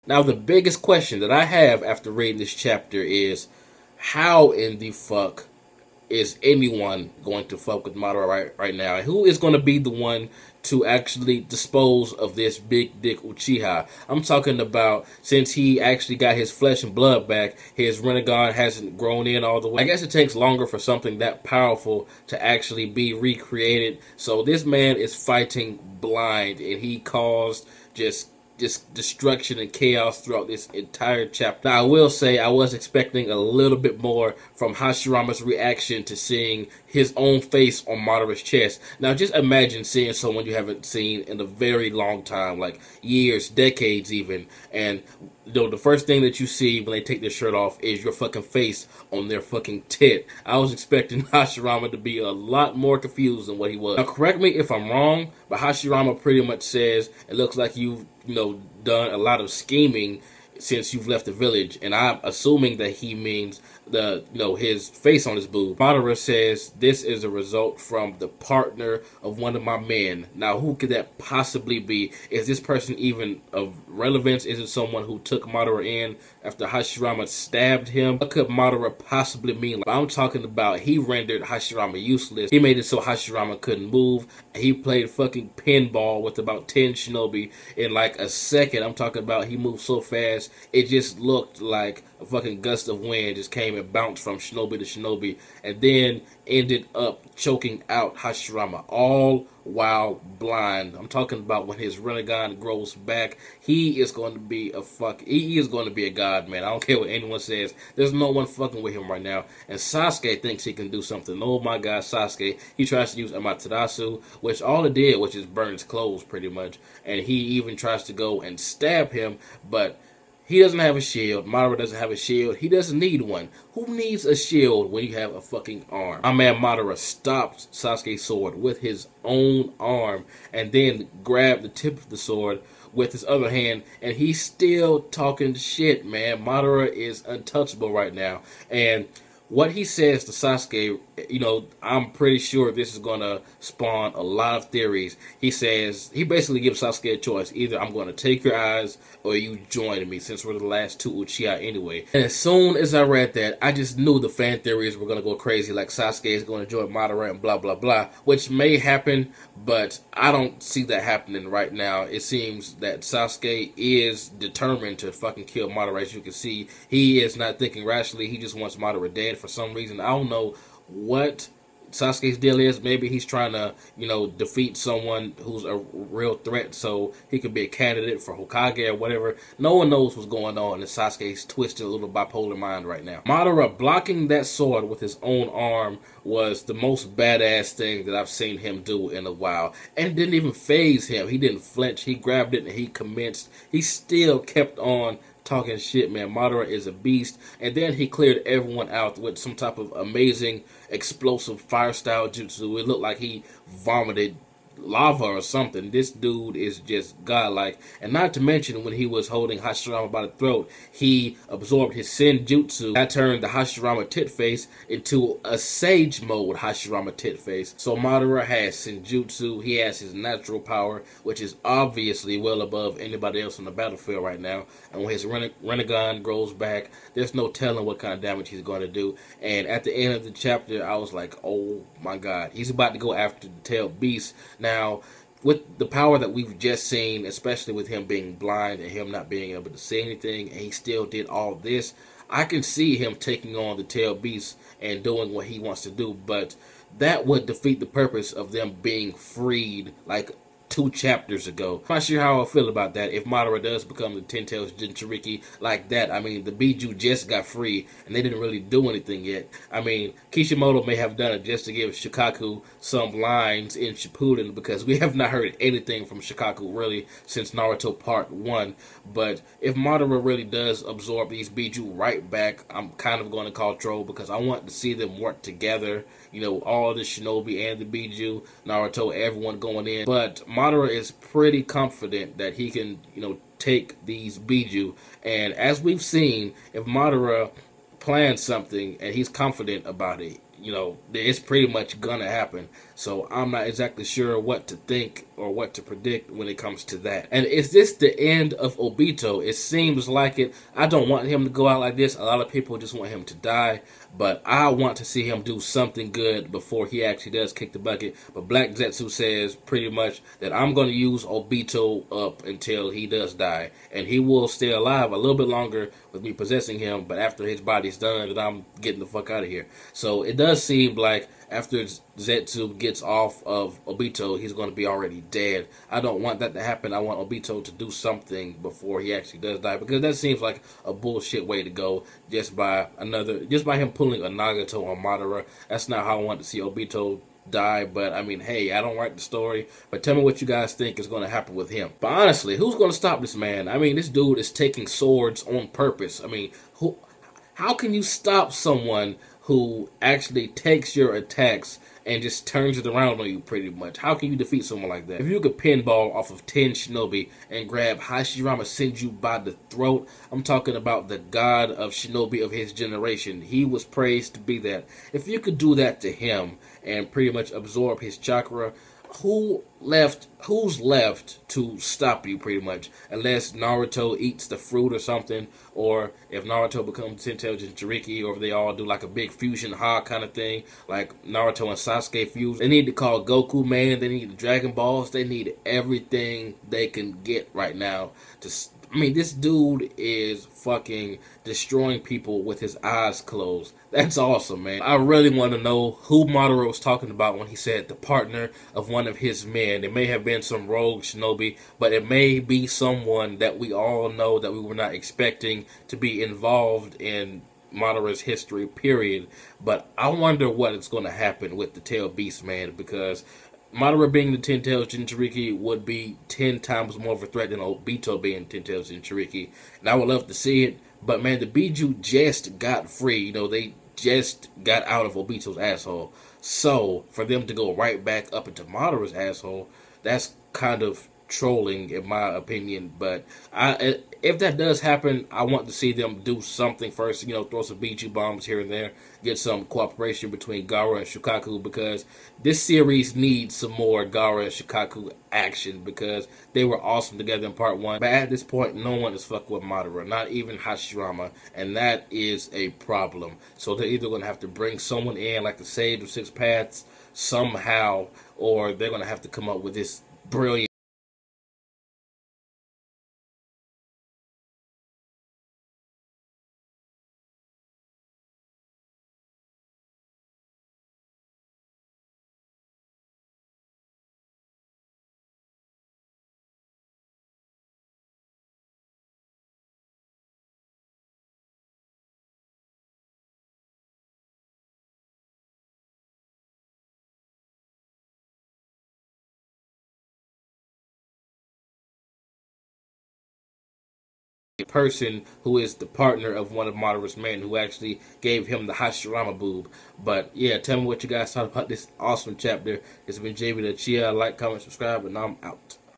Now, the biggest question that I have after reading this chapter is, how in the fuck is anyone going to fuck with Madara right now? Who is going to be the one to actually dispose of this big dick Uchiha? I'm talking about, since he actually got his flesh and blood back, his Rinnegan hasn't grown in all the way. I guess it takes longer for something that powerful to actually be recreated. So this man is fighting blind, and he caused just destruction and chaos throughout this entire chapter. Now, I will say I was expecting a little bit more from Hashirama's reaction to seeing his own face on Madara's chest. Now, just imagine seeing someone you haven't seen in a very long time, like years, decades even, and the first thing that you see when they take their shirt off is your fucking face on their fucking tit. I was expecting Hashirama to be a lot more confused than what he was. Now, correct me if I'm wrong, but Hashirama pretty much says it looks like you've done a lot of scheming since you've left the village, and I'm assuming that he means his face on his boob. Madara says this is a result from the partner of one of my men. Now, who could that possibly be? Is this person even of relevance? Is it someone who took Madara in after Hashirama stabbed him? What could Madara possibly mean? I'm talking about he rendered Hashirama useless. He made it so Hashirama couldn't move. He played fucking pinball with about 10 shinobi in like a second. I'm talking about he moved so fast, it just looked like a fucking gust of wind just came and bounced from shinobi to shinobi, and then ended up choking out Hashirama, all while blind. I'm talking about when his Rinnegan grows back, he is going to be a god, man. I don't care what anyone says. There's no one fucking with him right now. And Sasuke thinks he can do something. Oh my god, Sasuke. He tries to use Amaterasu, which all it did was just burn his clothes pretty much. And he even tries to go and stab him, but he doesn't have a shield. Madara doesn't have a shield. He doesn't need one. Who needs a shield when you have a fucking arm? My man Madara stopped Sasuke's sword with his own arm and then grabbed the tip of the sword with his other hand, and he's still talking shit, man. Madara is untouchable right now. And what he says to Sasuke, I'm pretty sure this is going to spawn a lot of theories. He basically gives Sasuke a choice. Either I'm going to take your eyes or you join me, since we're the last two Uchiha anyway. And as soon as I read that, I just knew the fan theories were going to go crazy, like Sasuke is going to join Madara and blah, blah, blah, which may happen, but I don't see that happening right now. It seems that Sasuke is determined to fucking kill Madara. As you can see, he is not thinking rationally. He just wants Madara dead for some reason. I don't know what Sasuke's deal is. Maybe he's trying to, defeat someone who's a real threat so he could be a candidate for Hokage or whatever. No one knows what's going on, and Sasuke's twisted a little bipolar mind right now. Madara blocking that sword with his own arm was the most badass thing that I've seen him do in a while. And it didn't even faze him. He didn't flinch. He grabbed it and he commenced. He still kept on talking shit, man. Madara is a beast. And then he cleared everyone out with some type of amazing explosive fire style jutsu. It looked like he vomited lava or something. This dude is just godlike. And not to mention, when he was holding Hashirama by the throat, he absorbed his senjutsu. That turned the Hashirama tit face into a sage mode Hashirama tit face. So Madara has senjutsu. He has his natural power, which is obviously well above anybody else on the battlefield right now. And when his Rinnegan grows back, there's no telling what kind of damage he's going to do. And at the end of the chapter, I was like, oh my god, he's about to go after the tailed beast. Now, with the power that we've just seen, especially with him being blind and him not being able to see anything, and he still did all this, I can see him taking on the tail beast and doing what he wants to do, but that would defeat the purpose of them being freed, like 2 chapters ago. I'm not sure how I feel about that. If Madara does become the Ten Tails Jinchuriki like that, I mean, the Bijuu just got free, and they didn't really do anything yet. I mean, Kishimoto may have done it just to give Shikaku some lines in Shippuden, because we have not heard anything from Shikaku really since Naruto Part 1. But if Madara really does absorb these Bijuu right back, I'm kind of going to call troll, because I want to see them work together. All the Shinobi and the Bijuu, Naruto, everyone going in. But Madara is pretty confident that he can, take these Bijuu. And as we've seen, if Madara plans something and he's confident about it, it's pretty much gonna happen. So I'm not exactly sure what to think or what to predict when it comes to that. And is this the end of Obito? It seems like it. I don't want him to go out like this. A lot of people just want him to die, but I want to see him do something good before he actually does kick the bucket. But Black Zetsu says pretty much that I'm going to use Obito up until he does die, and he will stay alive a little bit longer with me possessing him, but after his body's done, then I'm getting the fuck out of here. So it does seem like after Zetsu gets off of Obito, he's going to be already dead. I don't want that to happen. I want Obito to do something before he actually does die, because that seems like a bullshit way to go just by him pulling a Nagato on Madara. That's not how I want to see Obito die. But I mean, hey, I don't write the story, but tell me what you guys think is going to happen with him. But honestly, who's going to stop this man? I mean, this dude is taking swords on purpose. I mean, how can you stop someone who actually takes your attacks and just turns it around on you pretty much? How can you defeat someone like that? If you could pinball off of 10 shinobi and grab Hashirama Senju by the throat, I'm talking about the god of shinobi of his generation. He was praised to be that. If you could do that to him and pretty much absorb his chakra, who's left to stop you pretty much? Unless Naruto eats the fruit or something, or if Naruto becomes intelligent Jinchuriki, or if they all do like a big fusion ha kind of thing, like Naruto and Sasuke fuse. They need to call Goku, man. They need the Dragon Balls. They need everything they can get right now to. I mean, this dude is fucking destroying people with his eyes closed. That's awesome, man. I really want to know who Madara was talking about when he said the partner of one of his men. It may have been some rogue shinobi, but it may be someone that we all know that we were not expecting to be involved in Madara's history, period. But I wonder what is going to happen with the Tail Beast, man, because Madara being the 10-tailed Jinchuriki would be 10 times more of a threat than Obito being 10-tailed Jinchuriki. And I would love to see it. But man, the Bijuu just got free. You know, they just got out of Obito's asshole. So for them to go right back up into Madara's asshole, that's kind of trolling in my opinion. But if that does happen, I want to see them do something first, you know, throw some Bijuu bombs here and there, get some cooperation between Gaara and Shukaku, because this series needs some more Gaara and Shukaku action, because they were awesome together in part 1. But at this point, no one is fucking with Madara, not even Hashirama, and that is a problem. So they're either going to have to bring someone in, like the Sage of Six Paths, somehow, or they're going to have to come up with this brilliant person who is the partner of one of Madara's men, who actually gave him the Hashirama boob. But yeah, tell me what you guys thought about this awesome chapter. It's been jbDAuchiha. Like, comment, subscribe, and I'm out.